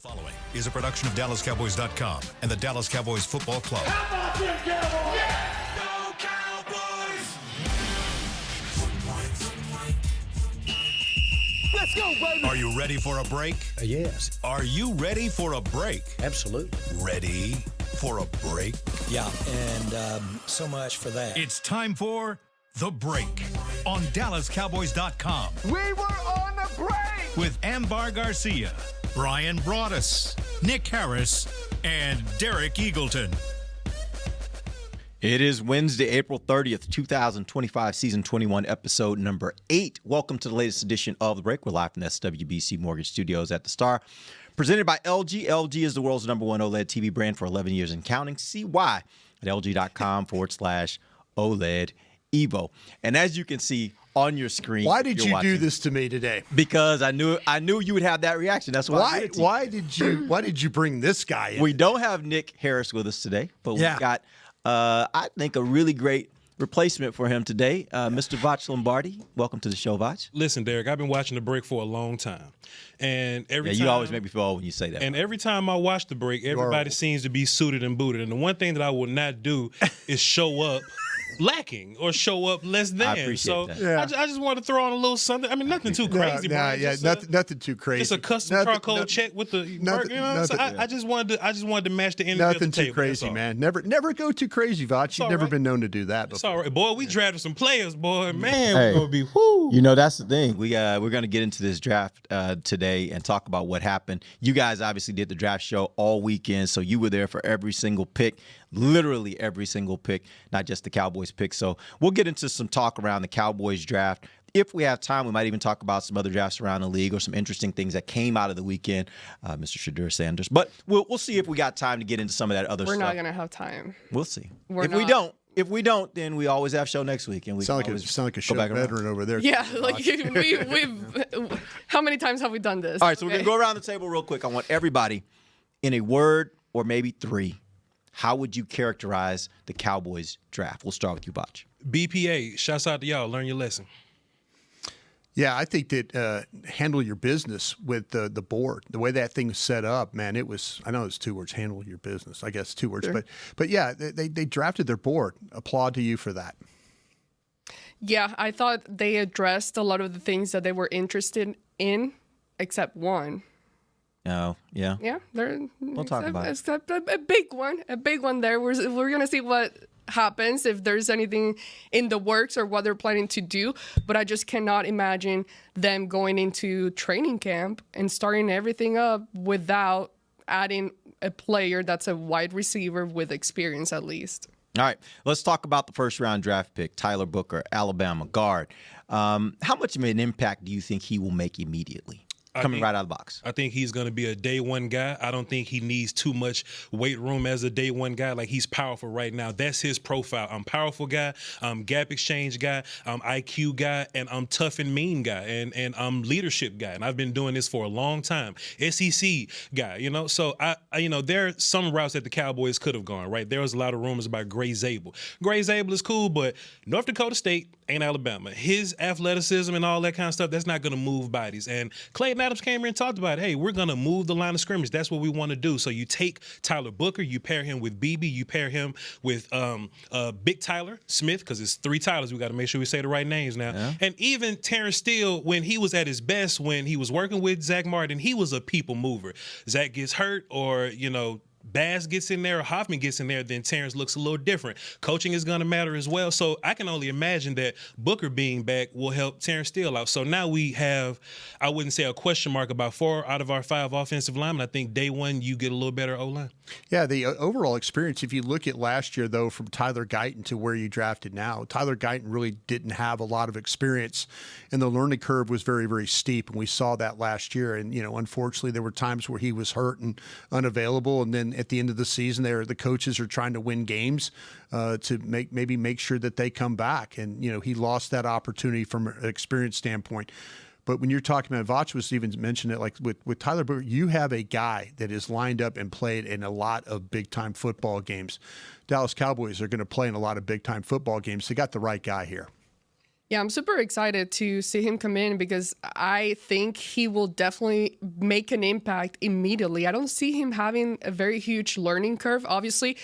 following is a production of DallasCowboys.com and the Dallas Cowboys Football Club. How about them Cowboys? Yeah! Go Cowboys! Let's go, baby! Are you ready for a break? Yes. Are you ready for a break? Absolutely. Ready for a break? Yeah, and so much for that. It's time for The Break on DallasCowboys.com We were on a break! with Ambar Garcia, Brian Broaddus, Nick Harris, and Derek Eagleton. It is Wednesday, April 30th, 2025, season 21, episode number 8. Welcome to the latest edition of The Break. We're live from the SWBC Mortgage Studios at the Star. Presented by LG. LG is the world's #1 OLED TV brand for 11 years and counting. See why at LG.com/OLED Evo. And as you can see on your screen, why did you watching, do this to me today? Because I knew you would have that reaction. That's why. Why did you bring this guy in? We don't have Nick Harris with us today, but Yeah. we've got I think a really great replacement for him today, Mr. Vach Lombardi. Welcome to the show, Vach. Listen, Derek, I've been watching The Break for a long time. And every time, you always make me feel old when you say that. And every time I watch The Break, everybody seems to be suited and booted. And the one thing that I will not do is show up lacking or show up less than. I appreciate that. Yeah. I just want to throw on a little something. I mean, nothing too crazy, Brian. Nothing too crazy. Just a custom charcoal check with the burger. You know what I'm saying? I just wanted to match the energy. Nothing of the too table. crazy, man. Never go too crazy, Vach. You've never been known to do that before. It's all right, boy. We drafted some players, boy. Man, Hey, we're gonna be whoo. You know, that's the thing. We're going to get into this draft today and talk about what happened. You guys obviously did the draft show all weekend, so you were there for every single pick, literally every single pick, not just the Cowboys pick. So we'll get into some talk around the Cowboys draft. If we have time, we might even talk about some other drafts around the league or some interesting things that came out of the weekend, Mr. Shadur Sanders. But we'll see if we got time to get into some of that other stuff. We're not going to have time. We'll see. If we don't, then we always have show next week, and we sound always like a show veteran over there. Yeah, like we've how many times have we done this? All right, so we're going to go around the table real quick. I want everybody, in a word or maybe 3, how would you characterize the Cowboys draft? We'll start with you, Botch. BPA, shouts out to y'all. Learn your lesson. Yeah, I think that handle your business with the board, the way that thing was set up, man, it was, I know it's 2 words, handle your business, I guess 2 words, Sure. but yeah, they drafted their board. Applaud to you for that. Yeah, I thought they addressed a lot of the things that they were interested in, except one. Oh, yeah. Yeah, We'll talk about it. Except a big one there. We're gonna see what happens, if there's anything in the works or what they're planning to do. But I just cannot imagine them going into training camp and starting everything up without adding a player that's a wide receiver with experience at least. All right, let's talk about the first-round draft pick, Tyler Booker, Alabama guard. How much of an impact do you think he will make immediately? Coming right out of the box. I think he's going to be a day one guy. I don't think he needs too much weight room as a day one guy. Like, he's powerful right now. That's his profile. I'm powerful guy. I'm gap exchange guy. I'm IQ guy. And I'm tough and mean guy. And I'm leadership guy. And I've been doing this for a long time. SEC guy, you know. So, I there are some routes that the Cowboys could have gone, right? There was a lot of rumors about Gray Zabel. Gray Zabel is cool, but North Dakota State ain't Alabama. His athleticism and all that kind of stuff, that's not going to move bodies. And Clayton Adams came here and talked about, hey, we're going to move the line of scrimmage. That's what we want to do. So you take Tyler Booker, you pair him with BB, you pair him with Big Tyler Smith, because it's 3 Tylers. We got to make sure we say the right names now. Yeah. And even Terrence Steele, when he was at his best, when he was working with Zach Martin, he was a people mover. Zach gets hurt or, Bass gets in there or Hoffman gets in there, then Terrence looks a little different. Coaching is going to matter as well. So I can only imagine that Booker being back will help Terrence Steele out. So now we have, I wouldn't say a question mark about 4 out of our 5 offensive linemen. I think day one you get a little better O-line. Yeah, the overall experience, if you look at last year, though, from Tyler Guyton to where you drafted now, Tyler Guyton really didn't have a lot of experience, and the learning curve was very, very steep, and we saw that last year. And, unfortunately, there were times where he was hurt and unavailable, and then at the end of the season, the coaches are trying to win games to make sure that they come back. And, he lost that opportunity from an experience standpoint. But when you're talking about, Vach was even mentioned it, like with Tyler Booker, you have a guy that is lined up and played in a lot of big-time football games. Dallas Cowboys are going to play in a lot of big-time football games. They got the right guy here. Yeah, I'm super excited to see him come in because I think he will definitely make an impact immediately. I don't see him having a very huge learning curve. Obviously,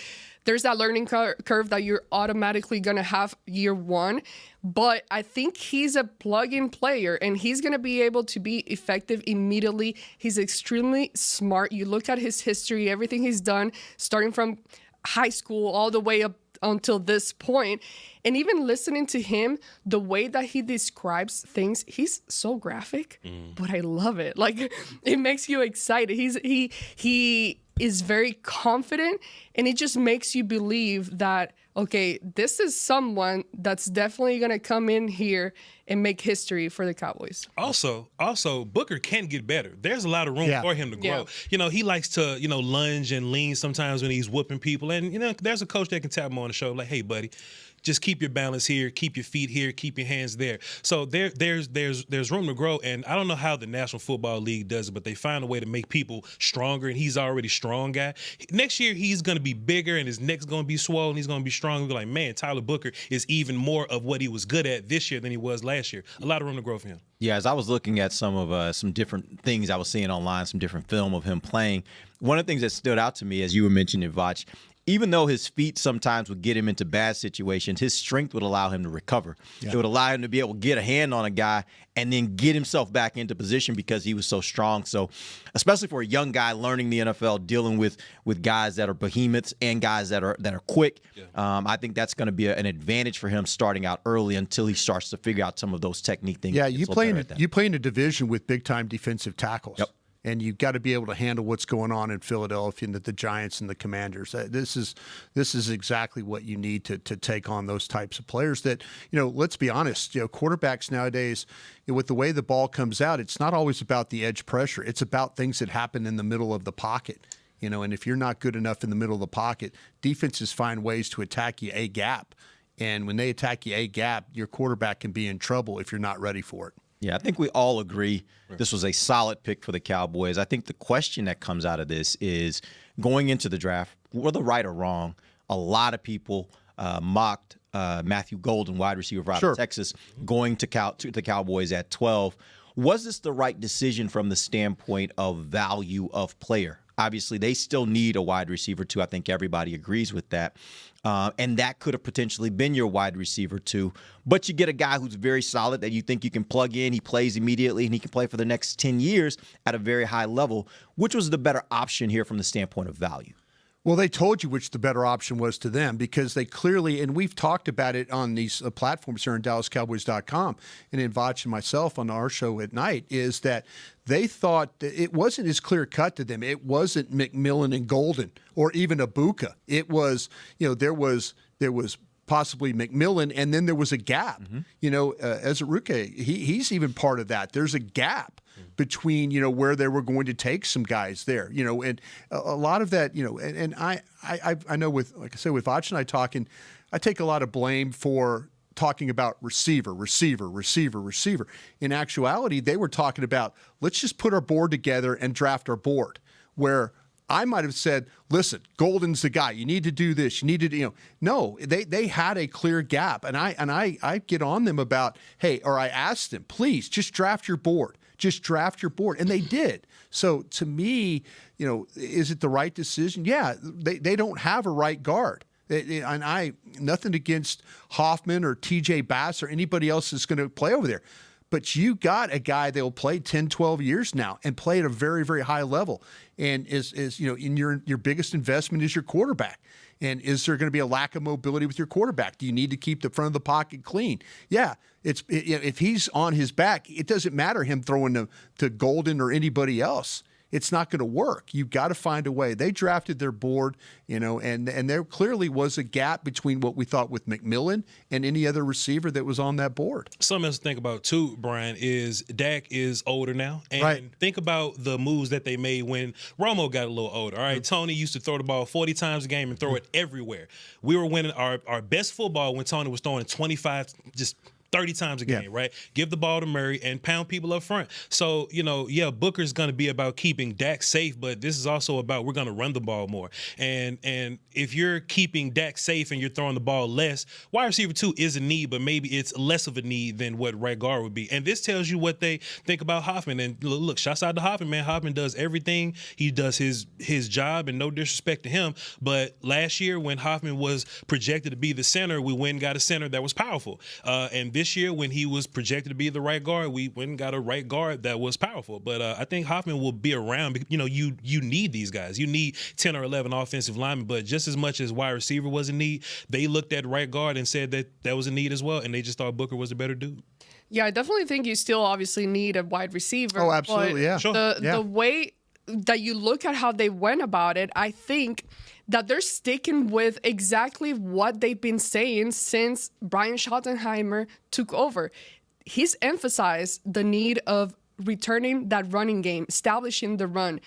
there's that learning curve that you're automatically going to have year one. But I think he's a plug-in player, and he's going to be able to be effective immediately. He's extremely smart. You look at his history, everything he's done, starting from high school all the way up until this point, and even listening to him, the way that he describes things, he's so graphic, but I love it. Like, it makes you excited. He is very confident, and it just makes you believe that, okay, this is someone that's definitely going to come in here and make history for the Cowboys. Also, Booker can get better. There's a lot of room for him to grow. He likes to, lunge and lean sometimes when he's whooping people. And, there's a coach that can tap him on the shoulder like, hey, buddy, just keep your balance here, keep your feet here, keep your hands there. So there's room to grow. And I don't know how the National Football League does it, but they find a way to make people stronger, and he's already a strong guy. Next year, he's going to be bigger, and his neck's going to be swollen. He's going to be strong. We're like, man, Tyler Booker is even more of what he was good at this year than he was last year. A lot of room to grow for him. Yeah, as I was looking at some different things I was seeing online, some different film of him playing, one of the things that stood out to me, as you were mentioning, Vach, even though his feet sometimes would get him into bad situations, his strength would allow him to recover. Yeah. It would allow him to be able to get a hand on a guy and then get himself back into position because he was so strong. So especially for a young guy learning the NFL, dealing with guys that are behemoths and guys that are quick, I think that's going to be an advantage for him starting out early until he starts to figure out some of those technique things. Yeah, you play in a division with big-time defensive tackles. Yep. And you've got to be able to handle what's going on in Philadelphia and the Giants and the Commanders. This is exactly what you need to take on those types of players that, let's be honest, quarterbacks nowadays, with the way the ball comes out, it's not always about the edge pressure. It's about things that happen in the middle of the pocket. And if you're not good enough in the middle of the pocket, defenses find ways to attack you a gap. And when they attack you a gap, your quarterback can be in trouble if you're not ready for it. Yeah, I think we all agree this was a solid pick for the Cowboys. I think the question that comes out of this is going into the draft, whether right or wrong, a lot of people mocked Matthew Golden, wide receiver out of Texas, going to the Cowboys at 12. Was this the right decision from the standpoint of value of player? Obviously, they still need a wide receiver, too. I think everybody agrees with that. And that could have potentially been your wide receiver, too. But you get a guy who's very solid that you think you can plug in. He plays immediately, and he can play for the next 10 years at a very high level. Which was the better option here from the standpoint of value? Well, they told you which the better option was to them because they clearly, and we've talked about it on these platforms here on DallasCowboys.com and in Vach and myself on our show at night, is that they thought that it wasn't as clear cut to them. It wasn't McMillan and Golden or even Abuka. It was, there was possibly McMillan, and then there was a gap. Ezeruke, he's even part of that. There's a gap between, where they were going to take some guys there, and a lot of that, and I know with, like I said, with Vach and I talking, I take a lot of blame for talking about receiver. In actuality, they were talking about, let's just put our board together and draft our board, where I might have said, listen, Golden's the guy. You need to do this. You need to, no, they had a clear gap. And I get on them about, hey, or I asked them, please just draft your board. Just draft your board. And they did. So to me, is it the right decision? Yeah, they don't have a right guard. And nothing against Hoffman or TJ Bass or anybody else that's going to play over there. But you got a guy that will play 10, 12 years now and play at a very, very high level. And is in your biggest investment is your quarterback. And is there going to be a lack of mobility with your quarterback? Do you need to keep the front of the pocket clean? Yeah, if he's on his back, it doesn't matter him throwing to Golden or anybody else. It's not going to work. You've got to find a way. They drafted their board, and there clearly was a gap between what we thought with McMillan and any other receiver that was on that board. Something else to think about, too, Brian, is Dak is older now. And think about the moves that they made when Romo got a little older. All right, Tony used to throw the ball 40 times a game and throw it everywhere. We were winning our best football when Tony was throwing 25, just 30 times a game, right? Give the ball to Murray and pound people up front. So, Booker's going to be about keeping Dak safe, but this is also about we're going to run the ball more. And if you're keeping Dak safe and you're throwing the ball less, wide receiver 2 is a need, but maybe it's less of a need than what right guard would be. And this tells you what they think about Hoffman. And look, shouts out to Hoffman, man. Hoffman does everything. He does his job, and no disrespect to him. But last year when Hoffman was projected to be the center, we went and got a center that was powerful. And this year, when he was projected to be the right guard, we went and got a right guard that was powerful. But I think Hoffman will be around. You need these guys. You need 10 or 11 offensive linemen. But just as much as wide receiver was a need, they looked at right guard and said that was a need as well, and they just thought Booker was the better dude. Yeah, I definitely think you still obviously need a wide receiver. Oh, absolutely, yeah. Sure. The way that you look at how they went about it, I think that they're sticking with exactly what they've been saying since Brian Schottenheimer took over. He's emphasized the need of returning that running game, establishing the run.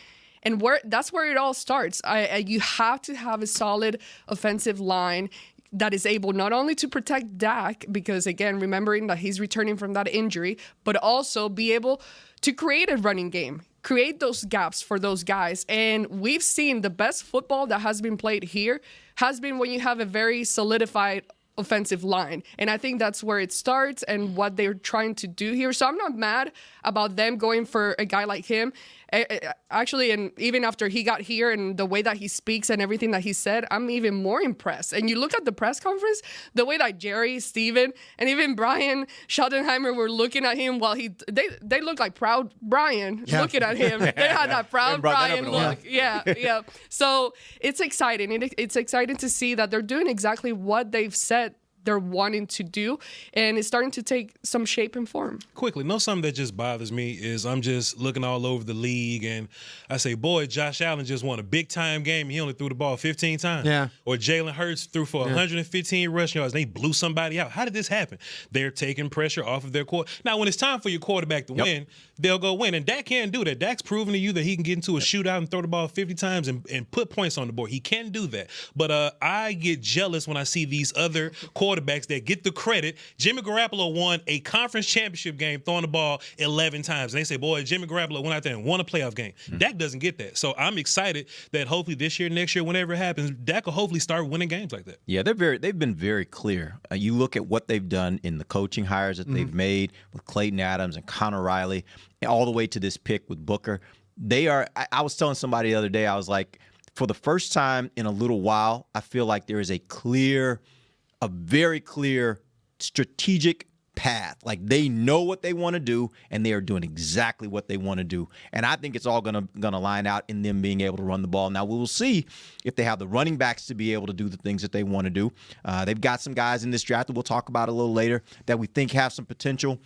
And that's where it all starts. You have to have a solid offensive line that is able not only to protect Dak, because again, remembering that he's returning from that injury, but also be able to create a running game, create those gaps for those guys. And we've seen the best football that has been played here has been when you have a very solidified offensive line. And I think that's where it starts and what they're trying to do here. So I'm not mad about them going for a guy like him. Actually, and even after he got here and the way that he speaks and everything that he said, I'm even more impressed. And you look at the press conference, the way that Jerry, Steven, and even Brian Schottenheimer were looking at him while they looked like proud Brian looking at him. They had that proud Brian look. Yeah. So it's exciting. It's exciting to see that they're doing exactly what they've said they're wanting to do, and it's starting to take some shape and form. Quickly, something that just bothers me is I'm just looking all over the league, and I say, boy, Josh Allen just won a big-time game. He only threw the ball 15 times. Yeah. Or Jalen Hurts threw for 115 rushing yards, and they blew somebody out. How did this happen? They're taking pressure off of their quarterback. Now, when it's time for your quarterback to win, they'll go win, and Dak can't do that. Dak's proven to you that he can get into a shootout and throw the ball 50 times and put points on the board. He can do that. But I get jealous when I see these other quarterbacks that get the credit. Jimmy Garoppolo won a conference championship game throwing the ball 11 times. And they say, boy, Jimmy Garoppolo went out there and won a playoff game. Dak doesn't get that. So I'm excited that hopefully this year, next year, whenever it happens, Dak will hopefully start winning games like that. Yeah, they've been very clear. You look at what they've done in the coaching hires that they've made with Clayton Adams and Connor Riley, all the way to this pick with Booker. I was telling somebody the other day, I was like, for the first time in a little while, I feel like there is a very clear strategic path. Like they know what they want to do, and they are doing exactly what they want to do. And I think it's all gonna line out in them being able to run the ball. Now we will see if they have the running backs to be able to do the things that they want to do. They've got some guys in this draft that we'll talk about a little later that we think have some potential.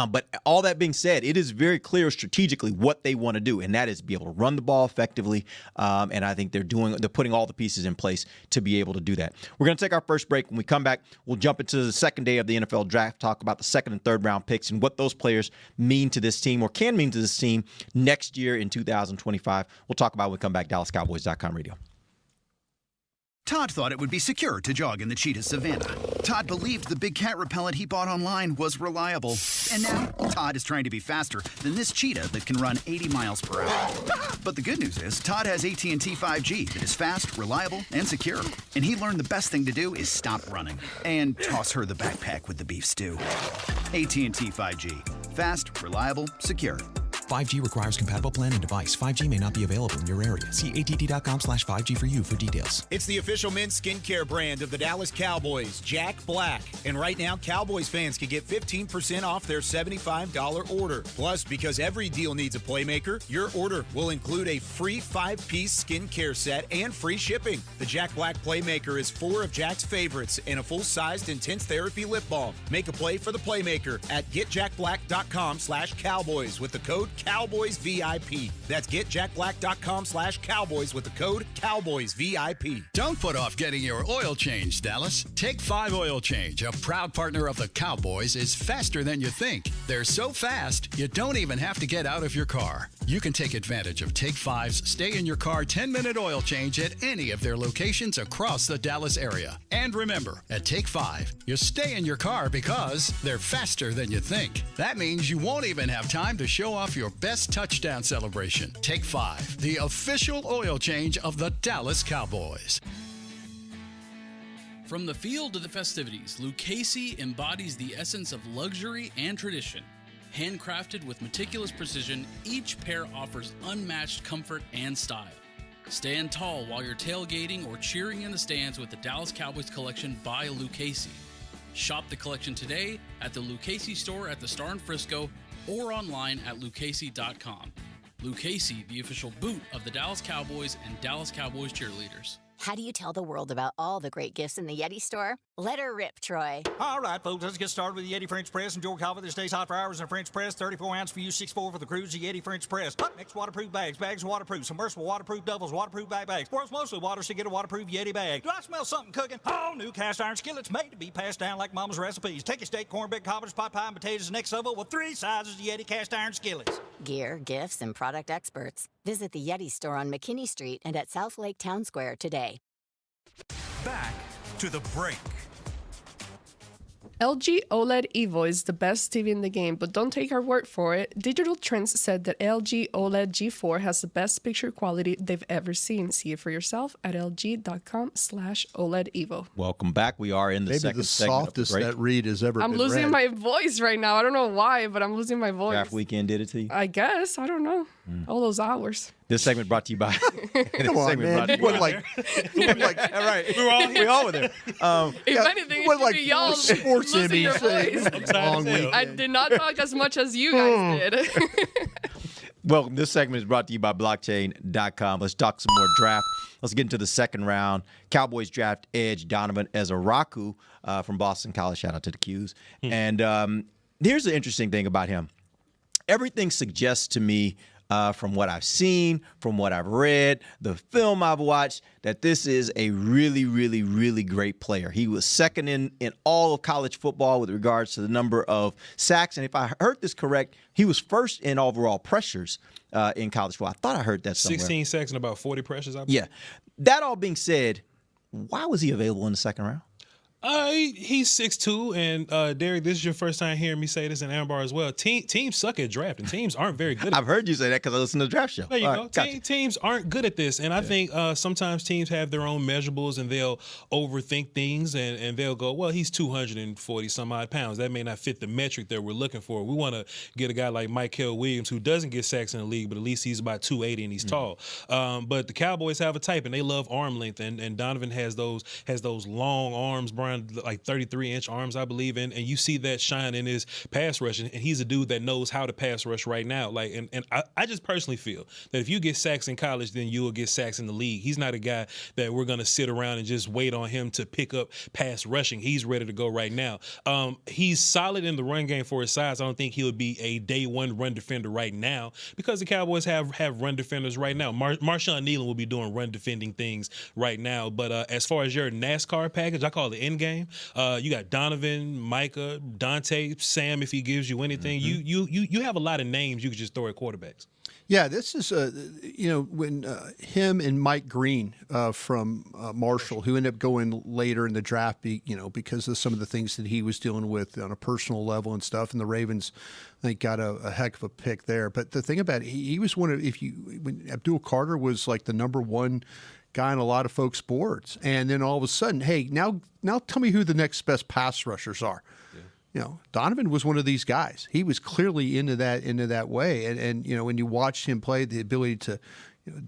But all that being said, it is very clear strategically what they want to do, and that is be able to run the ball effectively. And I think they're putting all the pieces in place to be able to do that. We're going to take our first break. When we come back, we'll jump into the second day of the NFL draft, talk about the second and third round picks and what those players mean to this team or can mean to this team next year in 2025. We'll talk about it when we come back. DallasCowboys.com radio. Todd thought it would be secure to jog in the cheetah savanna. Todd believed the big cat repellent he bought online was reliable. And now, Todd is trying to be faster than this cheetah that can run 80 miles per hour. But the good news is, Todd has AT&T 5G that is fast, reliable, and secure. And he learned the best thing to do is stop running and toss her the backpack with the beef stew. AT&T 5G. Fast, reliable, secure. 5G requires compatible plan and device. 5G may not be available in your area. See att.com/5G for you for details. It's the official men's skincare brand of the Dallas Cowboys, Jack Black. And right now, Cowboys fans can get 15% off their $75 order. Plus, because every deal needs a playmaker, your order will include a free 5-piece skincare set and free shipping. The Jack Black Playmaker is 4 of Jack's favorites and a full-sized intense therapy lip balm. Make a play for the playmaker at getjackblack.com/Cowboys with the code CowboysVIP. That's getjackblack.com/Cowboys with the code CowboysVIP. Don't put off getting your oil changed, Dallas. Take 5 Oil Change, a proud partner of the Cowboys, is faster than you think. They're so fast, you don't even have to get out of your car. You can take advantage of Take 5's stay-in-your-car 10-minute oil change at any of their locations across the Dallas area. And remember, at Take 5, you stay in your car because they're faster than you think. That means you won't even have time to show off your best touchdown celebration. Take 5, the official oil change of the Dallas Cowboys. From the field to the festivities, Lucchese embodies the essence of luxury and tradition. Handcrafted with meticulous precision, each pair offers unmatched comfort and style. Stand tall while you're tailgating or cheering in the stands with the Dallas Cowboys collection by Lucchese. Shop the collection today at the Lucchese store at the Star in Frisco or online at lucchese.com. Lucchese, the official boot of the Dallas Cowboys and Dallas Cowboys cheerleaders. How do you tell the world about all the great gifts in the Yeti store? Let her rip, Troy. All right, folks, let's get started with the Yeti French Press. Enjoy coffee that stays hot for hours in a French press. 34 ounce for you, 6'4" for the cruise. The Yeti French Press. Hot mix waterproof bags. Bags waterproof. Submersible waterproof doubles. Waterproof bags. World's mostly water, so get a waterproof Yeti bag. Do I smell something cooking? Oh, new cast iron skillets made to be passed down like Mama's recipes. Take your steak, cornbread, cobbers, pot pie, and potatoes, and next level with 3 sizes of Yeti cast iron skillets. Gear, gifts, and product experts. Visit the Yeti store on McKinney Street and at South Lake Town Square today. Back to the break. LG OLED Evo is the best TV in the game, but don't take our word for it. Digital Trends said that LG OLED G4 has the best picture quality they've ever seen. See it for yourself at lg.com/OLED Evo. Welcome back. We are in the second segment of the softest break. that read has ever I'm been losing read. my voice right now. I don't know why, but I'm losing my voice. Draft weekend did it to you? I guess. I don't know. All those hours. This segment brought to you by. Come on, man. It wasn't like, all right. We all were there. If anything, it should be y'all sports losing your Emmys. voice. Long weekend. I did not talk as much as you guys did. Welcome. This segment is brought to you by blockchain.com. Let's talk some more draft. Let's get into the second round. Cowboys draft edge Donovan Ezaraku from Boston College. Shout out to the Qs. And here's the interesting thing about him. Everything suggests to me, from what I've seen, from what I've read, the film I've watched, that this is a really, really, really great player. He was second in all of college football with regards to the number of sacks. And if I heard this correct, he was first in overall pressures in college football. I thought I heard that somewhere. 16 sacks and about 40 pressures, I believe. Yeah. That all being said, why was he available in the second round? He's 6'2", and Derek, this is your first time hearing me say this in Ambar as well. Teams suck at drafting. Teams aren't very good at I've heard you say that because I listen to the draft show. There you go. Gotcha. Teams aren't good at this, and I think sometimes teams have their own measurables, and they'll overthink things, and they'll go, well, he's 240 some odd pounds. That may not fit the metric that we're looking for. We want to get a guy like Michael Williams, who doesn't get sacks in the league, but at least he's about 280 and he's tall. But the Cowboys have a type, and they love arm length, and Donovan has those long arms, Brian, like 33-inch arms, I believe, and you see that shine in his pass rush, and he's a dude that knows how to pass rush right now. Like, and I just personally feel that if you get sacks in college, then you will get sacks in the league. He's not a guy that we're going to sit around and just wait on him to pick up pass rushing. He's ready to go right now. He's solid in the run game for his size. I don't think he would be a day one run defender right now because the Cowboys have run defenders right now. Marshawn Nealon will be doing run defending things right now. But as far as your NASCAR package, I call it end game. You got Donovan, Micah, Dante, Sam. If he gives you anything, you have a lot of names you could just throw at quarterbacks. Yeah, this is when him and Mike Green from Marshall, who ended up going later in the draft, because of some of the things that he was dealing with on a personal level and stuff, and the Ravens, I think, got a heck of a pick there. But the thing about it, he was one of when Abdul Carter was like the number one guy on a lot of folks' boards, and then all of a sudden, hey, now tell me who the next best pass rushers are. Donovan was one of these guys. He was clearly into that way, and when you watched him play, the ability to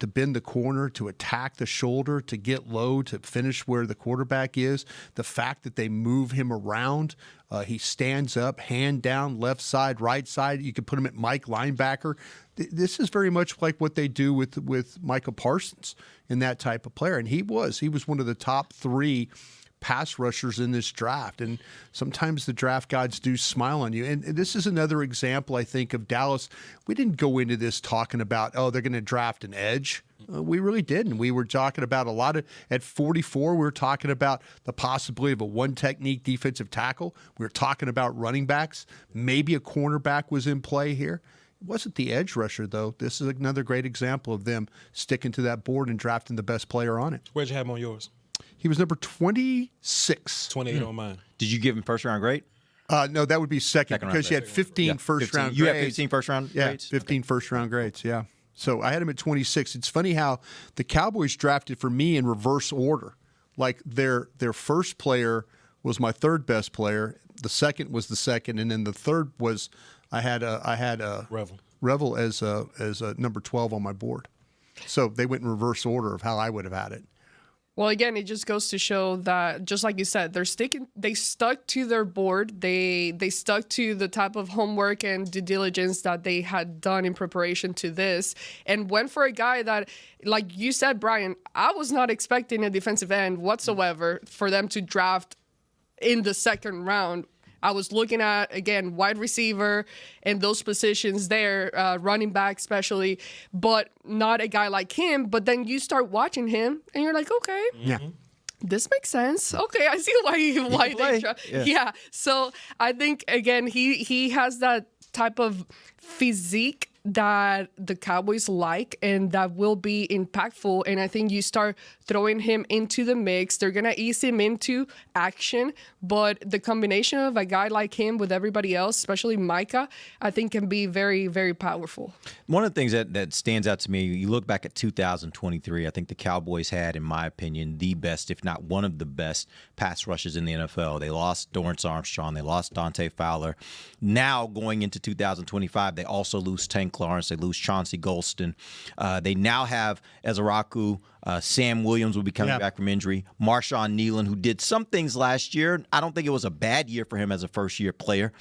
bend the corner, to attack the shoulder, to get low, to finish where the quarterback is, the fact that they move him around, he stands up, hand down, left side, right side. You could put him at Mike linebacker. This is very much like what they do with Michael Parsons in that type of player, and he was one of the top 3 pass rushers in this draft. And sometimes the draft gods do smile on you. And this is another example, I think, of Dallas. We didn't go into this talking about, oh, they're going to draft an edge. We really didn't. We were talking about a lot of, at 44, we were talking about the possibility of a one-technique defensive tackle. We were talking about running backs. Maybe a cornerback was in play here. It wasn't the edge rusher, though. This is another great example of them sticking to that board and drafting the best player on it. Where'd you have him on yours? He was number 26. 28 on mine. Did you give him first-round grade? No, that would be second because he had 15 first-round grades. You had 15 first-round grades? Yeah, 15 first-round grades, yeah. So I had him at 26. It's funny how the Cowboys drafted for me in reverse order. Like their first player was my third best player. The second was the second, and then the third was I had a Revel as a number 12 on my board. So they went in reverse order of how I would have had it. Well, again, it just goes to show that, just like you said, they stuck to their board. They stuck to the type of homework and due diligence that they had done in preparation to this, and went for a guy that, like you said, Brian, I was not expecting a defensive end whatsoever for them to draft in the second round. I was looking at, again, wide receiver and those positions there, running back especially, but not a guy like him. But then you start watching him, and you're like, okay, this makes sense. Okay, I see why they yeah. So I think, again, he has that type of physique that the Cowboys like and that will be impactful. And I think you start throwing him into the mix. They're going to ease him into action. But the combination of a guy like him with everybody else, especially Micah, I think can be very, very powerful. One of the things that stands out to me, you look back at 2023, I think the Cowboys had, in my opinion, the best, if not one of the best, pass rushes in the NFL. They lost Dorrance Armstrong. They lost Dante Fowler. Now, going into 2025, they also lose Tank Lawrence. They lose Chauncey Golston. They now have Ezaraku. Sam Williams will be coming back from injury. Marshawn Nealon, who did some things last year. I don't think it was a bad year for him as a first-year player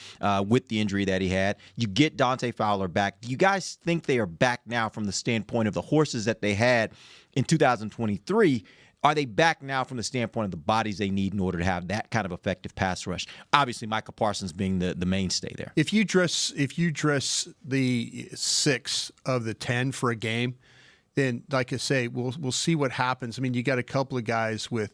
with the injury that he had. You get Dante Fowler back. Do you guys think they are back now from the standpoint of the horses that they had in 2023? Are they back now from the standpoint of the bodies they need in order to have that kind of effective pass rush? Obviously, Micah Parsons being the mainstay there. If you dress the 6 of the 10 for a game, then, like I say, we'll see what happens. I mean, you got a couple of guys with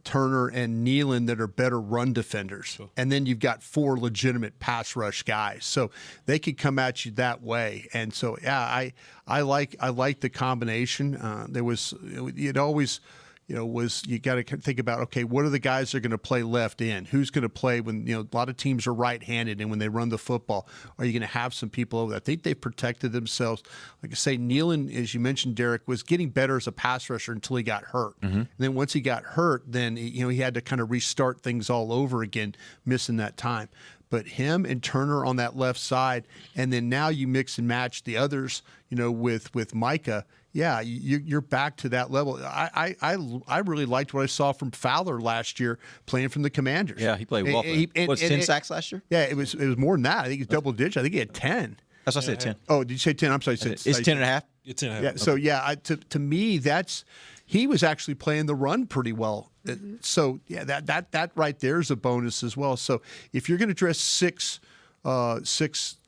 Turner and Nealon that are better run defenders, sure. And then you've got 4 legitimate pass rush guys, so they could come at you that way. And so, yeah, I like the combination. It always. You got to think about, okay, what are the guys that are going to play left in? Who's going to play when, a lot of teams are right-handed, and when they run the football, are you going to have some people over there? I think they've protected themselves. Like I say, Nealon, as you mentioned, Derek, was getting better as a pass rusher until he got hurt. Mm-hmm. And then once he got hurt, then, he had to kind of restart things all over again, missing that time. But him and Turner on that left side, and then now you mix and match the others, with Micah. Yeah, you're back to that level. I really liked what I saw from Fowler last year playing from the Commanders. Yeah, he played well. Was 10 sacks last year? Yeah, it was more than that. I think it's double digit. I think he had 10. That's what I said, 10. Oh, did you say 10? I'm sorry. It's 10 and a half? It's 10 and a half. Yeah, so yeah, to me, he was actually playing the run pretty well. Mm-hmm. So yeah, that right there is a bonus as well. So if you're going to dress six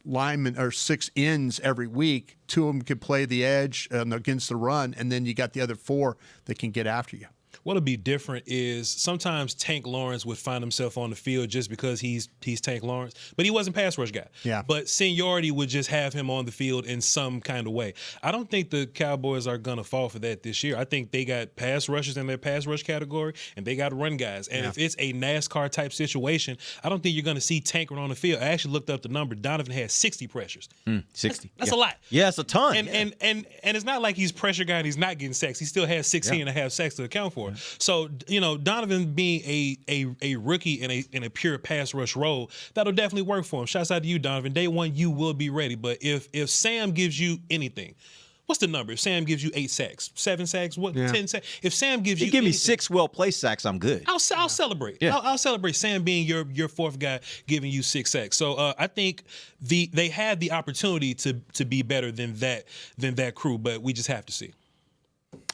linemen or 6 ends every week, 2 of them can play the edge against the run, and then you got the other 4 that can get after you. What'll be different is sometimes Tank Lawrence would find himself on the field just because he's Tank Lawrence, but he wasn't pass rush guy. Yeah. But seniority would just have him on the field in some kind of way. I don't think the Cowboys are going to fall for that this year. I think they got pass rushers in their pass rush category, and they got run guys. And if it's a NASCAR type situation, I don't think you're going to see Tank on the field. I actually looked up the number. Donovan had 60 pressures. 60. That's a lot. Yeah, it's a ton. And it's not like he's pressure guy and he's not getting sacks. He still has 16 and a half sacks to account for. So, Donovan being a rookie in a pure pass rush role, that'll definitely work for him. Shouts out to you, Donovan. Day one, you will be ready. But if Sam gives you anything, what's the number? If Sam gives you 8 sacks, 7 sacks, 10 sacks? If Sam gives you give me anything, 6 well-placed sacks, I'm good. I'll celebrate. Yeah. I'll celebrate Sam being your 4th guy giving you 6 sacks. So I think they had the opportunity to be better than that crew, but we just have to see.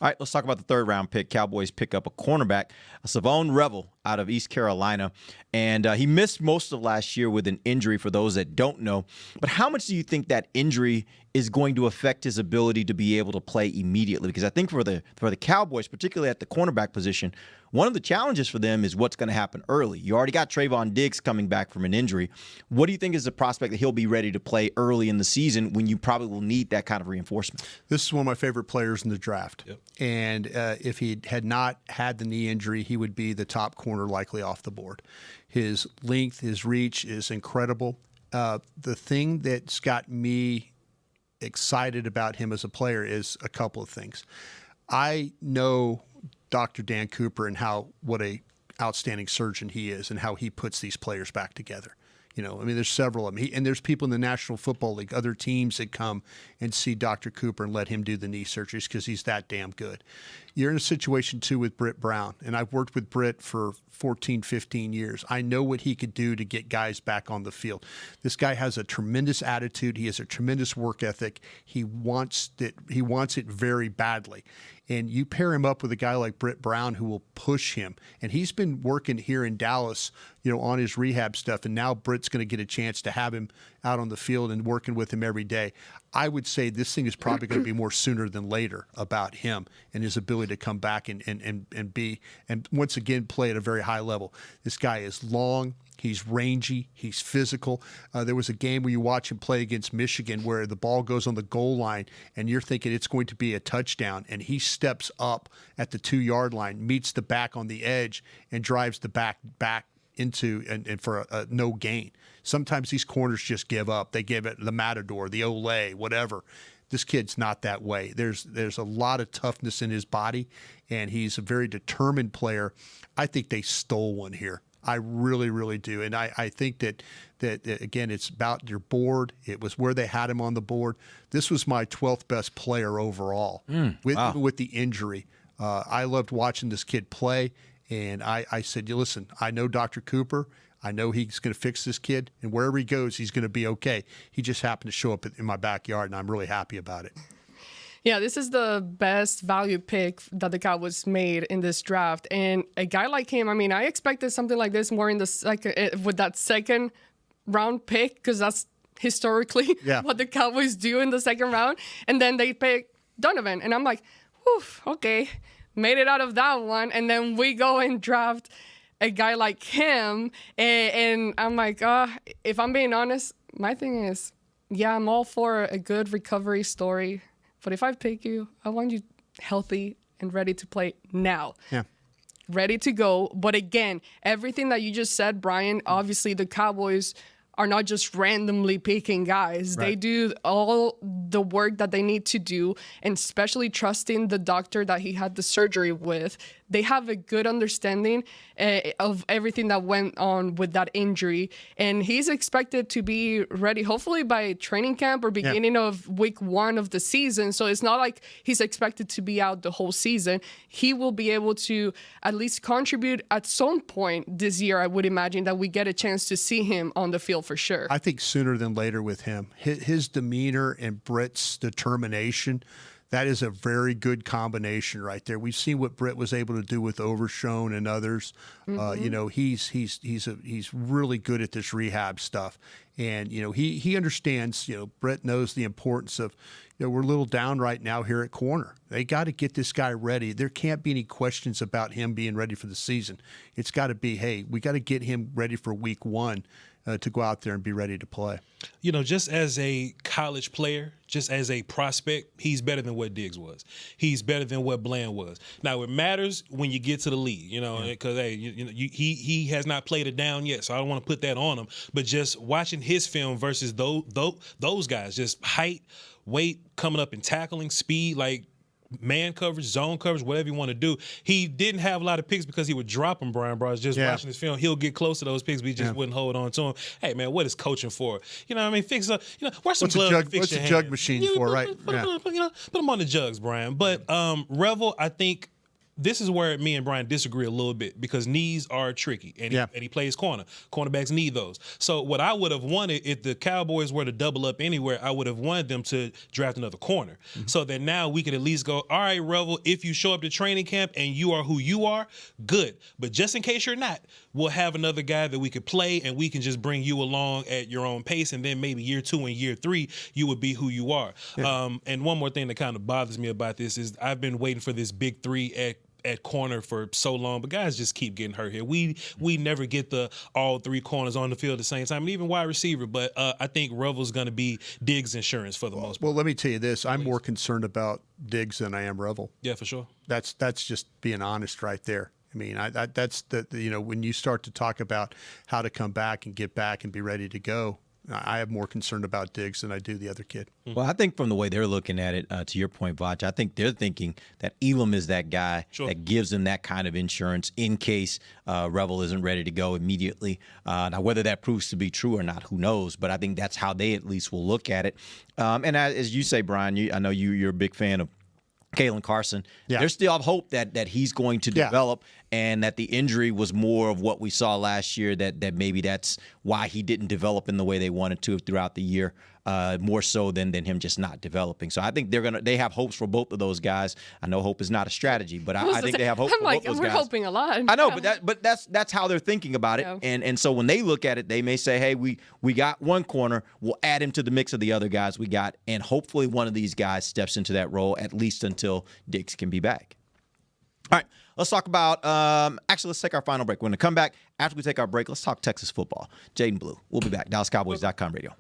All right, let's talk about the third-round pick. Cowboys pick up a cornerback, Savone Revel out of East Carolina. And he missed most of last year with an injury, for those that don't know. But how much do you think that injury is going to affect his ability to be able to play immediately? Because I think for the Cowboys, particularly at the cornerback position, one of the challenges for them is what's going to happen early. You already got Trayvon Diggs coming back from an injury. What do you think is the prospect that he'll be ready to play early in the season when you probably will need that kind of reinforcement? This is one of my favorite players in the draft. Yep. And if he had not had the knee injury, he would be the top corner likely off the board. His length, his reach is incredible. The thing that's got me excited about him as a player is a couple of things. I know Dr. Dan Cooper and what a outstanding surgeon he is and how he puts these players back together. You know, I mean, there's several of them. And there's people in the National Football League, other teams that come and see Dr. Cooper and let him do the knee surgeries because he's that damn good. You're in a situation, too, with Britt Brown. And I've worked with Britt for 14, 15 years. I know what he could do to get guys back on the field. This guy has a tremendous attitude. He has a tremendous work ethic. He wants it very badly. And you pair him up with a guy like Britt Brown who will push him. And he's been working here in Dallas, on his rehab stuff. And now Britt's going to get a chance to have him out on the field and working with him every day. I would say this thing is probably going to be more sooner than later about him and his ability to come back and once again play at a very high level. This guy is long. He's rangy. He's physical. There was a game where you watch him play against Michigan where the ball goes on the goal line and you're thinking it's going to be a touchdown, and he steps up at the 2-yard line, meets the back on the edge, and drives the back into and for a no gain. Sometimes these corners just give up. They give it the Matador, the Olay, whatever. This kid's not that way. There's a lot of toughness in his body, and he's a very determined player. I think they stole one here. I really, really do. And I think that again, it's about your board. It was where they had him on the board. This was my 12th best player overall with the injury. I loved watching this kid play, and I said, listen, I know Dr. Cooper. I know he's going to fix this kid, and wherever he goes, he's going to be okay. He just happened to show up in my backyard, and I'm really happy about it. Yeah, this is the best value pick that the Cowboys made in this draft. And a guy like him, I mean, I expected something like this more in the second, with that second round pick, because that's historically what the Cowboys do in the second round. And then they pick Donovan. And I'm like, whew, okay, made it out of that one. And then we go and draft a guy like him. And I'm like, if I'm being honest, my thing is, yeah, I'm all for a good recovery story. But if I pick you, I want you healthy and ready to play now. Yeah. Ready to go. But again, everything that you just said, Brian, obviously the Cowboys are not just randomly picking guys. Right. They do all the work that they need to do, and especially trusting the doctor that he had the surgery with. They have a good understanding of everything that went on with that injury. And he's expected to be ready, hopefully by training camp or beginning of week 1 of the season. So it's not like he's expected to be out the whole season. He will be able to at least contribute at some point this year. I would imagine that we get a chance to see him on the field for sure. I think sooner than later with him. His demeanor and Britt's determination, that is a very good combination right there. We've seen what Britt was able to do with Overshone and others. He's really good at this rehab stuff, and he understands. Britt knows the importance of. We're a little down right now here at corner. They got to get this guy ready. There can't be any questions about him being ready for the season. It's got to be, hey, we got to get him ready for week 1. To go out there and be ready to play. Just as a college player, just as a prospect, he's better than what Diggs was. He's better than what Bland was. Now, it matters when you get to the league, because he has not played it down yet, so I don't want to put that on him. But just watching his film versus those guys, just height, weight, coming up and tackling, speed, like man coverage, zone coverage, whatever you want to do. He didn't have a lot of picks because he would drop them, Brian Bros. Watching his film, he'll get close to those picks, but he just wouldn't hold on to them. Hey, man, what is coaching for? Fix up, wear some gloves. What's the jug machine for, right? Put them on the jugs, Brian. But Revel, I think this is where me and Brian disagree a little bit because knees are tricky, and he plays corner. Cornerbacks need those. So what I would have wanted if the Cowboys were to double up anywhere, I would have wanted them to draft another corner, so that now we could at least go, all right, Revel, if you show up to training camp and you are who you are, good. But just in case you're not, we'll have another guy that we could play, and we can just bring you along at your own pace, and then maybe year 2 and year 3, you would be who you are. Yeah. And one more thing that kind of bothers me about this is I've been waiting for this big 3 at corner for so long, but guys just keep getting hurt here. We never get the all 3 corners on the field at the same time, and even wide receiver. But I think Revel's going to be Diggs' insurance for the most part. Well, let me tell you this: I'm more concerned about Diggs than I am Revel. Yeah, for sure. That's just being honest right there. I mean, that's when you start to talk about how to come back and get back and be ready to go, I have more concern about Diggs than I do the other kid. Well, I think from the way they're looking at it, to your point, Vach, I think they're thinking that Elam is that guy that gives them that kind of insurance in case Revel isn't ready to go immediately. Now, whether that proves to be true or not, who knows? But I think that's how they at least will look at it. And as you say, Brian, I know you're a big fan of Kalen Carson. Yeah. There's still hope that he's going to develop, and that the injury was more of what we saw last year, that maybe that's why he didn't develop in the way they wanted to throughout the year, more so than him just not developing. So I think they have hopes for both of those guys. I know hope is not a strategy, but I think they have hope for both those guys. We're hoping a lot. I know, but that's how they're thinking about it. Yeah. And so when they look at it, they may say, hey, we got one corner, we'll add him to the mix of the other guys we got, and hopefully one of these guys steps into that role at least until Diggs can be back. All right, let's talk about let's take our final break. We're going to come back. After we take our break, let's talk Texas football. Jaden Blue, we'll be back. DallasCowboys.com radio.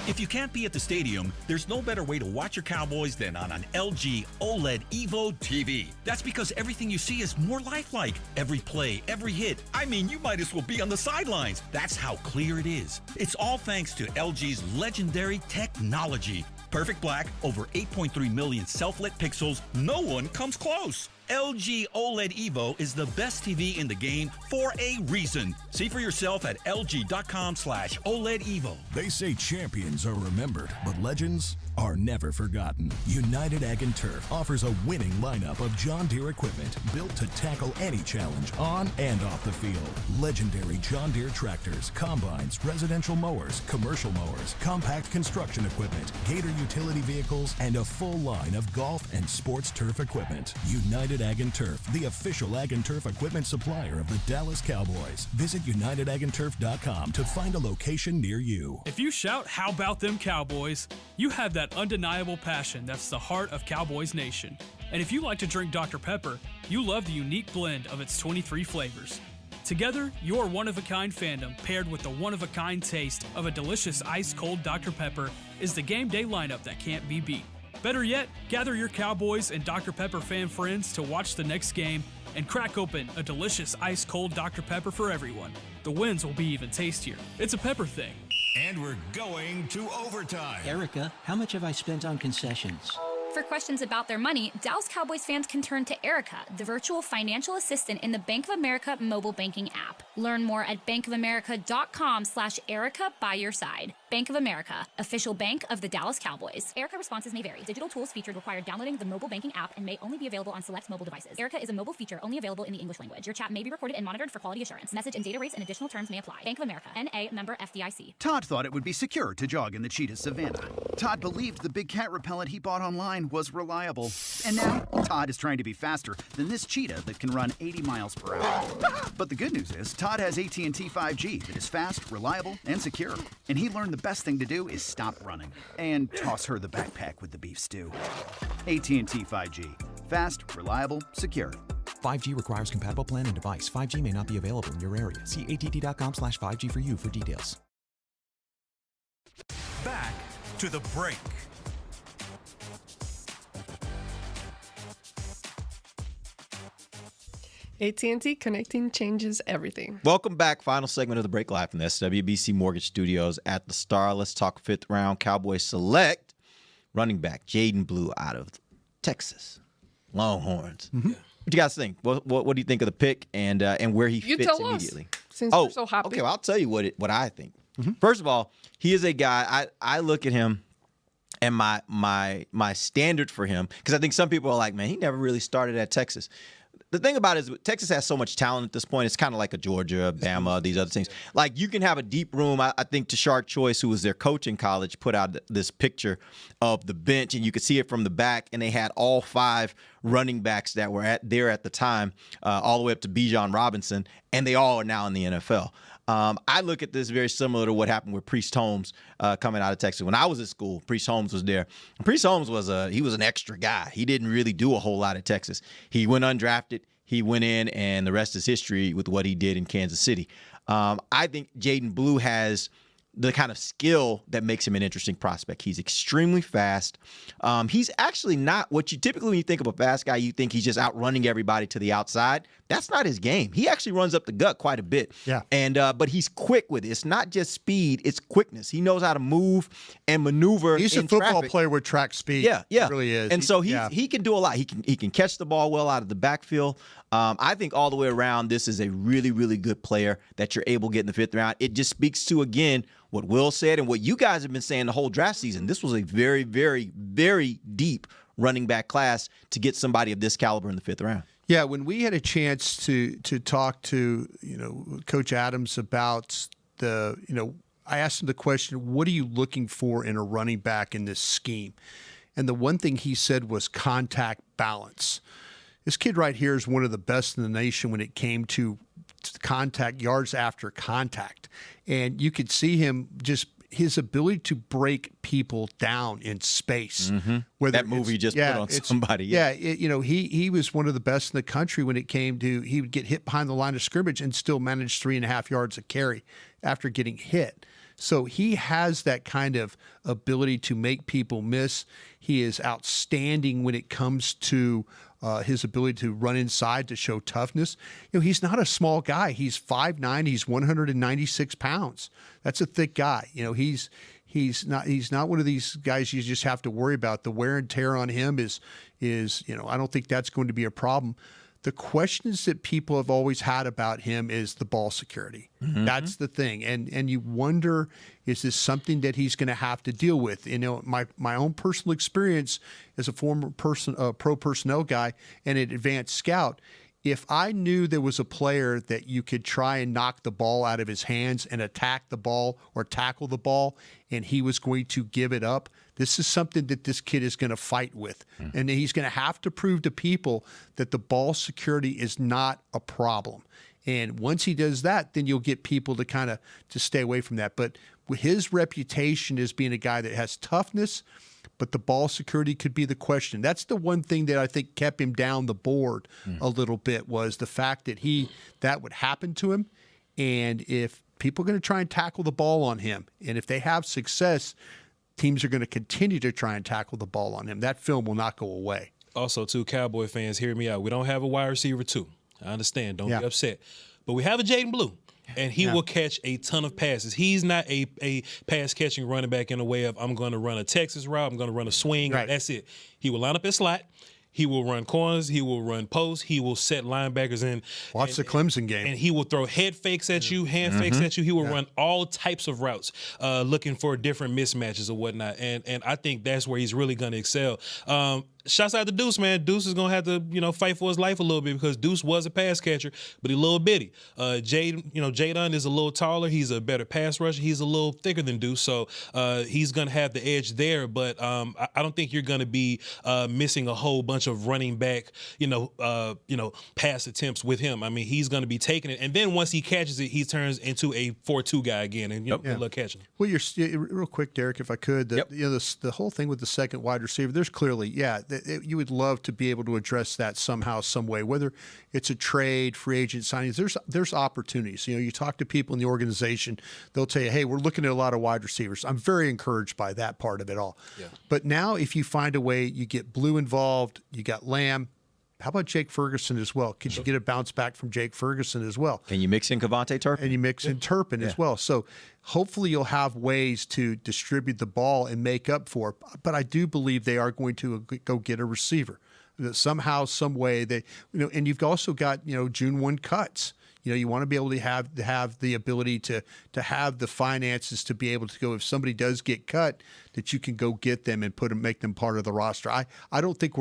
If you can't be at the stadium, there's no better way to watch your Cowboys than on an LG OLED Evo TV. That's because everything you see is more lifelike. Every play, every hit. I mean, you might as well be on the sidelines. That's how clear it is. It's all thanks to LG's legendary technology. Perfect black, over 8.3 million self-lit pixels. No one comes close. LG OLED Evo is the best TV in the game for a reason. See for yourself at lg.com/OLED Evo. They say champions are remembered, but legends are never forgotten. United Ag & Turf offers a winning lineup of John Deere equipment built to tackle any challenge on and off the field. Legendary John Deere tractors, combines, residential mowers, commercial mowers, compact construction equipment, Gator utility vehicles, and a full line of golf and sports turf equipment. United Ag & Turf, the official Ag & Turf equipment supplier of the Dallas Cowboys. Visit UnitedAgAndTurf.com to find a location near you. If you shout, "How about them Cowboys?" you have that undeniable passion that's the heart of Cowboys Nation. And if you like to drink Dr. Pepper, you love the unique blend of its 23 flavors. Together, your one-of-a-kind fandom paired with the one-of-a-kind taste of a delicious ice-cold Dr. Pepper is the game day lineup that can't be beat. Better yet, gather your Cowboys and Dr. Pepper fan friends to watch the next game and crack open a delicious ice-cold Dr. Pepper for everyone. The wins will be even tastier. It's a Pepper thing. And we're going to overtime. Erica, how much have I spent on concessions? For questions about their money, Dallas Cowboys fans can turn to Erica, the virtual financial assistant in the Bank of America mobile banking app. Learn more at bankofamerica.com/Erica by your side. Bank of America, official bank of the Dallas Cowboys. Erica responses may vary. Digital tools featured require downloading the mobile banking app and may only be available on select mobile devices. Erica is a mobile feature only available in the English language. Your chat may be recorded and monitored for quality assurance. Message and data rates and additional terms may apply. Bank of America, N.A., member FDIC. Todd thought it would be secure to jog in the cheetah savanna. Todd believed the big cat repellent he bought online was reliable. And now, Todd is trying to be faster than this cheetah that can run 80 miles per hour. But the good news is, Todd has AT&T 5G that is fast, reliable, and secure. And he learned the best thing to do is stop running and toss her the backpack with the beef stew. AT&T 5G. Fast, reliable, secure. 5G requires compatible plan and device. 5G may not be available in your area. See att.com/5G for you for details. Back to the break. AT&T connecting changes everything. Welcome back. Final segment of the break, live from the SWBC Mortgage Studios at the Star. Let's talk fifth round. Cowboys select running back Jaden Blue out of Texas Longhorns. Mm-hmm. What do you guys think? What do you think of the pick and where he fits tell immediately? Us, since we're so happy. Okay, well, I'll tell you what I think. Mm-hmm. First of all, he is a guy. I look at him And my standard for him, because I think some people are like, man, he never really started at Texas. The thing about it is Texas has so much talent at this point. It's kind of like a Georgia, Bama, these other things. Like, you can have a deep room. I think Tashard Choice, who was their coach in college, put out this picture of the bench, and you could see it from the back, and they had all 5 running backs that were there at the time, all the way up to Bijan Robinson, and they all are now in the NFL. I look at this very similar to what happened with Priest Holmes coming out of Texas. When I was at school, Priest Holmes was there. And Priest Holmes was an extra guy. He didn't really do a whole lot at Texas. He went undrafted. He went in, and the rest is history with what he did in Kansas City. I think Jaden Blue has the kind of skill that makes him an interesting prospect. He's extremely fast. He's actually not what you typically, when you think of a fast guy, you think he's just outrunning everybody to the outside. That's not his game. He actually runs up the gut quite a bit. Yeah. And but he's quick with it. It's not just speed, it's quickness. He knows how to move and maneuver. He's a in football traffic. player with track speed. Yeah. He really is. And so he can do a lot. He can catch the ball well out of the backfield. I think all the way around, this is a really, really good player that you're able to get in the 5th round. It just speaks to, again, what Will said and what you guys have been saying the whole draft season. This was a very, very, very deep running back class to get somebody of this caliber in the 5th round. Yeah, when we had a chance to talk to, Coach Adams about I asked him the question, what are you looking for in a running back in this scheme? And the one thing he said was contact balance. This kid right here is one of the best in the nation when it came to contact, yards after contact. And you could see him just his ability to break people down in space. Mm-hmm. That movie you just put on somebody. Yeah, he was one of the best in the country when it came to, he would get hit behind the line of scrimmage and still manage 3.5 yards a carry after getting hit. So he has that kind of ability to make people miss. He is outstanding when it comes to his ability to run inside to show toughness. He's not a small guy. He's 5'9". He's 196 pounds. That's a thick guy. He's not one of these guys you just have to worry about. The wear and tear on him is I don't think that's going to be a problem. The questions that people have always had about him is the ball security. Mm-hmm. That's the thing. And you wonder, is this something that he's going to have to deal with? My own personal experience as a former pro personnel guy and an advanced scout, if I knew there was a player that you could try and knock the ball out of his hands and attack the ball or tackle the ball, and he was going to give it up, this is something that this kid is going to fight with. And he's going to have to prove to people that the ball security is not a problem. And once he does that, then you'll get people to kind of to stay away from that. But his reputation as being a guy that has toughness, but the ball security could be the question. That's the one thing that I think kept him down the board a little bit, was the fact that that would happen to him. And if people are going to try and tackle the ball on him, and if they have success, teams are going to continue to try and tackle the ball on him. That film will not go away. Also, too, Cowboy fans, hear me out. We don't have a wide receiver, too. I understand. Don't be upset. But we have a Jaden Blue. And he will catch a ton of passes. He's not a pass-catching running back in a way of, I'm going to run a Texas route, I'm going to run a swing, that's it. He will line up his slot. He will run corners. He will run posts. He will set linebackers in. Watch the Clemson game. And he will throw head fakes at you, hand fakes at you. He will run all types of routes, looking for different mismatches or whatnot. And I think that's where he's really going to excel. Shouts out to Deuce, man. Deuce is going to have to, fight for his life a little bit, because Deuce was a pass catcher, but he's a little bitty. Jadon is a little taller. He's a better pass rusher. He's a little thicker than Deuce, so he's going to have the edge there. But I don't think you're going to be missing a whole bunch of running back, pass attempts with him. I mean, he's going to be taking it, and then once he catches it, he turns into a 4-2 guy again, and good luck catching. Well, real quick, Derek, if I could, the whole thing with the second wide receiver, there's clearly, you would love to be able to address that somehow, some way, whether it's a trade, free agent signings. There's opportunities. You talk to people in the organization, they'll tell you, hey, we're looking at a lot of wide receivers. I'm very encouraged by that part of it all. Yeah. But now if you find a way, you get Blue involved, you got Lamb. How about Jake Ferguson as well? Could you get a bounce back from Jake Ferguson as well? Can you mix in Kevontae Turpin? And you mix in Turpin as well. So hopefully you'll have ways to distribute the ball and make up for it. But I do believe they are going to go get a receiver. Somehow, some way, and you've also got, June 1 cuts. You want to be able to have the ability to have the finances to be able to go, if somebody does get cut, that you can go get them and make them part of the roster. I don't think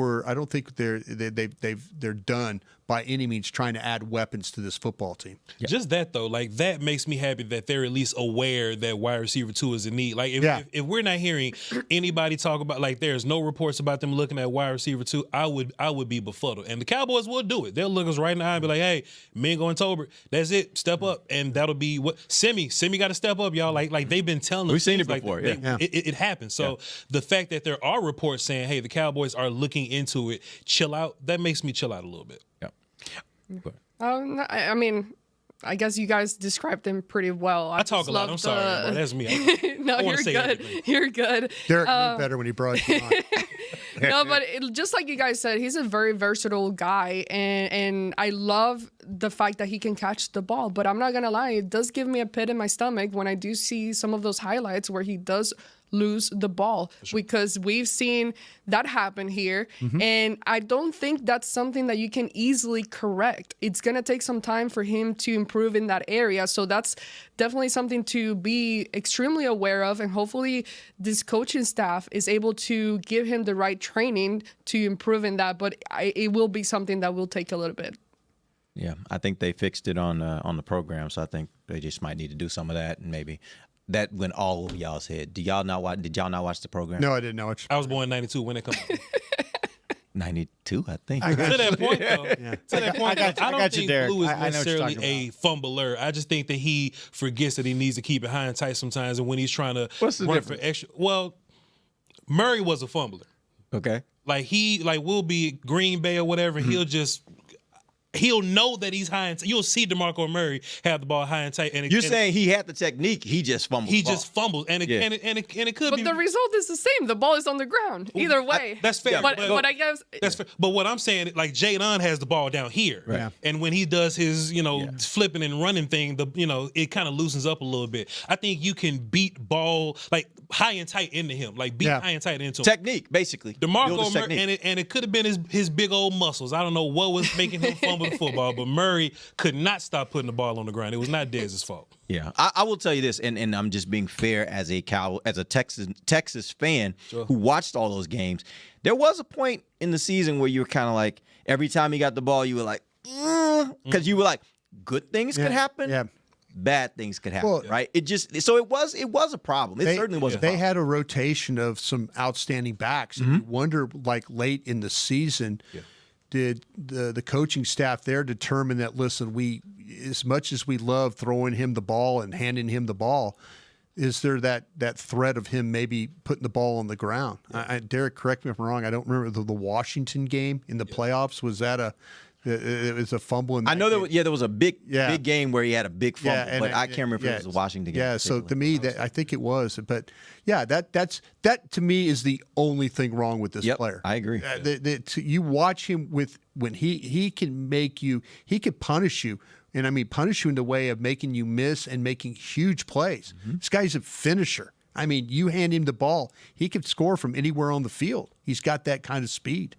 they're done by any means trying to add weapons to this football team. Yeah. Just that though, like that makes me happy that they're at least aware that wide receiver 2 is in need. Like if we're not hearing anybody talk about, like there's no reports about them looking at wide receiver 2, I would be befuddled. And the Cowboys will do it. They'll look us right in the eye and be like, hey, Mingo and Tolbert, that's it, step up. And that'll be what Semi got to step up, y'all. Like they've been telling us. We've seen it before. It happens. So the fact that there are reports saying, hey, the Cowboys are looking into it, chill out, that makes me chill out a little bit. Yeah. I mean, I guess you guys described them pretty well. I talk a lot. I'm sorry, bro. That's me. No, you're good. Everything. You're good. Derek knew better when he brought you on. No, but just like you guys said, he's a very versatile guy, and I love the fact that he can catch the ball. But I'm not gonna lie, it does give me a pit in my stomach when I do see some of those highlights where he does lose the ball, because we've seen that happen here. And I don't think that's something that you can easily correct. It's going to take some time for him to improve in that area. So that's definitely something to be extremely aware of. And hopefully this coaching staff is able to give him the right training to improve in that. But it will be something that will take a little bit. Yeah, I think they fixed it on the program. So I think they just might need to do some of that, and maybe that went all over y'all's head. Did y'all not watch the program? No, I didn't know it. I was born in 92. When it come out? 92, I think. To that point, though. Yeah. To that point, I don't think Blue is I know what you're necessarily talking a fumbler. I just think that he forgets that he needs to keep it high and tight sometimes, and when he's trying to run for extra. Well, Murray was a fumbler. Okay. Like we'll be Green Bay or whatever, he'll know that he's high and tight. You'll see DeMarco Murray have the ball high and tight. And you're saying he had the technique, he just fumbled. He just fumbled, and it could but be. the result is the same. The ball is on the ground. Either way. That's fair. But I guess that's fair. But what I'm saying, like Jadon has the ball down here, right. And when he does his, flipping and running thing, it kind of loosens up a little bit. I think you can beat ball like high and tight into him, like beat high and tight into him. Technique, basically. DeMarco Murray, and it could have been his big old muscles. I don't know what was making him fumble the football, but Murray could not stop putting the ball on the ground. It was not Dez's fault. Yeah, I will tell you this, and I'm just being fair as a Texas fan who watched all those games. There was a point in the season where you were kind of like, every time he got the ball, you were like, because you were like, good things could happen, bad things could happen, right? It was a problem. It certainly was a problem. They had a rotation of some outstanding backs, and you wonder, like late in the season. Yeah. Did the coaching staff there determine that, listen, we, as much as we love throwing him the ball and handing him the ball, is there that threat of him maybe putting the ball on the ground? Derek, correct me if I'm wrong. I don't remember the Washington game in the playoffs. Was that it was a fumble? I know there was a big game where he had a big fumble, but I can't remember if it was the Washington game. Yeah, so to me, I think it was. But yeah, that to me is the only thing wrong with this player. I agree. You watch him when he can he can punish you. And I mean, punish you in the way of making you miss and making huge plays. This guy's a finisher. I mean, you hand him the ball, he can score from anywhere on the field. He's got that kind of speed.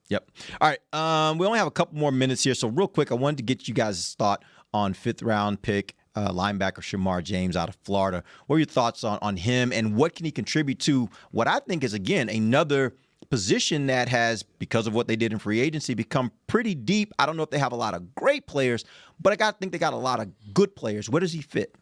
Yep. All right. We only have a couple more minutes here. So real quick, I wanted to get you guys' thought on 5th round pick, linebacker Shamar James out of Florida. What are your thoughts on him, and what can he contribute to what I think is, again, another position that has, because of what they did in free agency, become pretty deep. I don't know if they have a lot of great players, but I think they got a lot of good players. Where does he fit?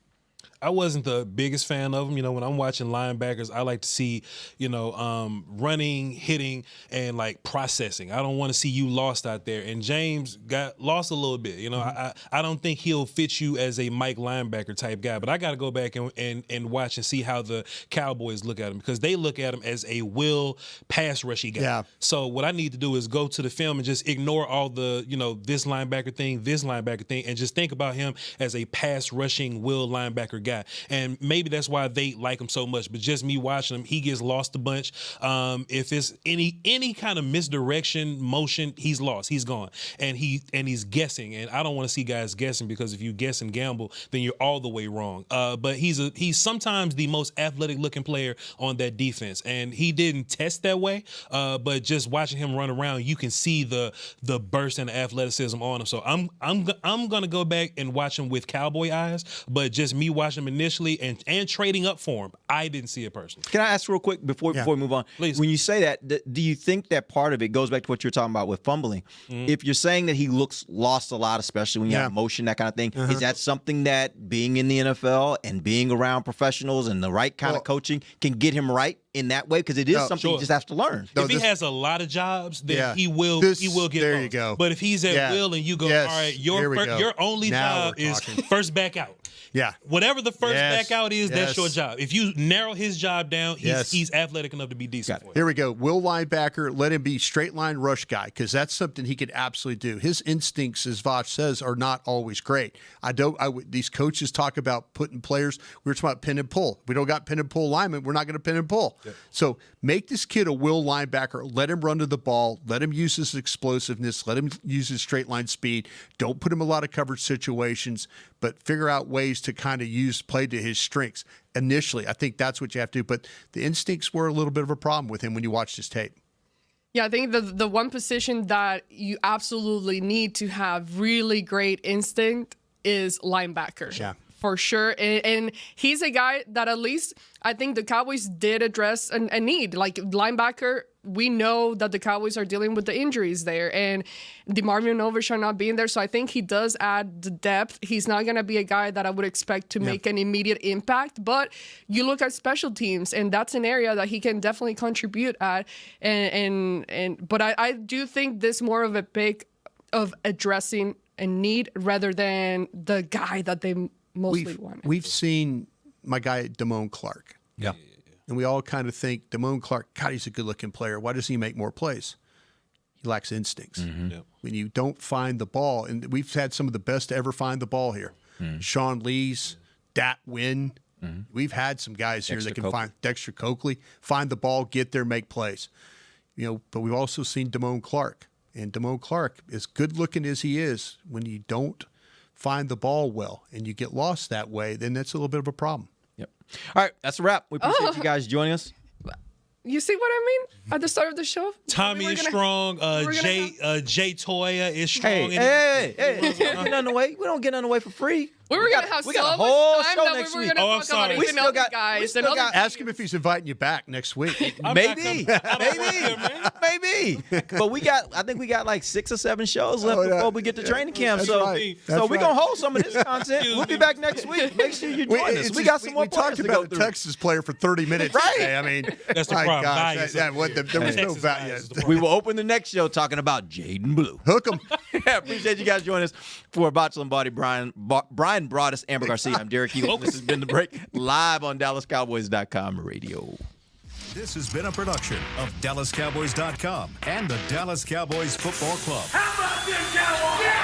I wasn't the biggest fan of him. When I'm watching linebackers, I like to see, running, hitting, and like processing. I don't want to see you lost out there. And James got lost a little bit. I don't think he'll fit you as a Mike linebacker type guy. But I got to go back and watch and see how the Cowboys look at him, because they look at him as a will pass rushy guy. Yeah. So what I need to do is go to the film and just ignore all the, this linebacker thing, and just think about him as a pass rushing will linebacker guy. guy, and maybe that's why they like him so much. But just me watching him, he gets lost a bunch. If it's any kind of misdirection, motion, he's lost. He's gone, and he's guessing. And I don't want to see guys guessing, because if you guess and gamble, then you're all the way wrong. But he's sometimes the most athletic looking player on that defense, and he didn't test that way. But just watching him run around, you can see the burst and the athleticism on him. So I'm gonna go back and watch him with Cowboy eyes. But just me watching him initially and trading up for him, I didn't see it personally. Can I ask real quick before we move on? Please. When you say that, do you think that part of it goes back to what you're talking about with fumbling? Mm-hmm. If you're saying that he looks lost a lot, especially when you have motion, that kind of thing, is that something that being in the NFL and being around professionals and the right kind of coaching can get him right in that way? Because it is something he just has to learn. If he has a lot of jobs, then he will get there lost. you go. But if he's at will and you go, all right, your only job is first back out. Yeah. Whatever the first back out is, that's your job. If you narrow his job down, he's athletic enough to be decent for you. Here we go. Will linebacker, let him be straight line rush guy, because that's something he could absolutely do. His instincts, as Voch says, are not always great. These coaches talk about putting players. We were talking about pin and pull. We don't got pin and pull linemen. We're not going to pin and pull. Yep. So make this kid a will linebacker. Let him run to the ball. Let him use his explosiveness. Let him use his straight line speed. Don't put him in a lot of coverage situations, but figure out ways to kind of play to his strengths initially. I think that's what you have to do. But the instincts were a little bit of a problem with him when you watched his tape. Yeah, I think the one position that you absolutely need to have really great instinct is linebacker. Yeah. For sure. And he's a guy that at least I think the Cowboys did address a need. Like linebacker, we know that the Cowboys are dealing with the injuries there, and DeMarvin Overshawn not being there. So I think he does add the depth. He's not going to be a guy that I would expect to make an immediate impact. But you look at special teams, and that's an area that he can definitely contribute at. But I do think this more of a pick of addressing a need rather than the guy that they mostly wanted. We've seen my guy Damone Clark. Yeah. And we all kind of think Damone Clark, God, he's a good-looking player. Why doesn't he make more plays? He lacks instincts. Mm-hmm. Yep. When you don't find the ball, and we've had some of the best to ever find the ball here. Sean Lee's, Dat Wynn. We've had some guys here that can find Dexter Coakley, find the ball, get there, make plays. But we've also seen Damone Clark. And Damone Clark, as good-looking as he is, when you don't find the ball well and you get lost that way, then that's a little bit of a problem. Yep. All right, that's a wrap. We appreciate you guys joining us. You see what I mean? At the start of the show? Tommy is strong. Jay Toya is strong. Hey, we don't get nothing away. We don't get nothing away for free. We were going to have so got a much whole time show that next we were week. going to talk about even other guys. Ask him if he's inviting you back next week. Maybe. But I think we got like 6 or 7 shows left before we get to training camp. That's So, right. so we're going to hold some of this content. We'll be back next week. Make sure you join us. We got some more We talked about the Texas player for 30 minutes today. I mean, that's the my problem. gosh, there was no value. We will open the next show talking about Jaden Blue. Hook 'em. Appreciate you guys joining us for Botch Lombardi, Brian Broaddus, Amber Garcia. I'm Derek Hughes. This has been The Break, live on DallasCowboys.com radio. This has been a production of DallasCowboys.com and the Dallas Cowboys Football Club. How about this, Cowboys? Yeah!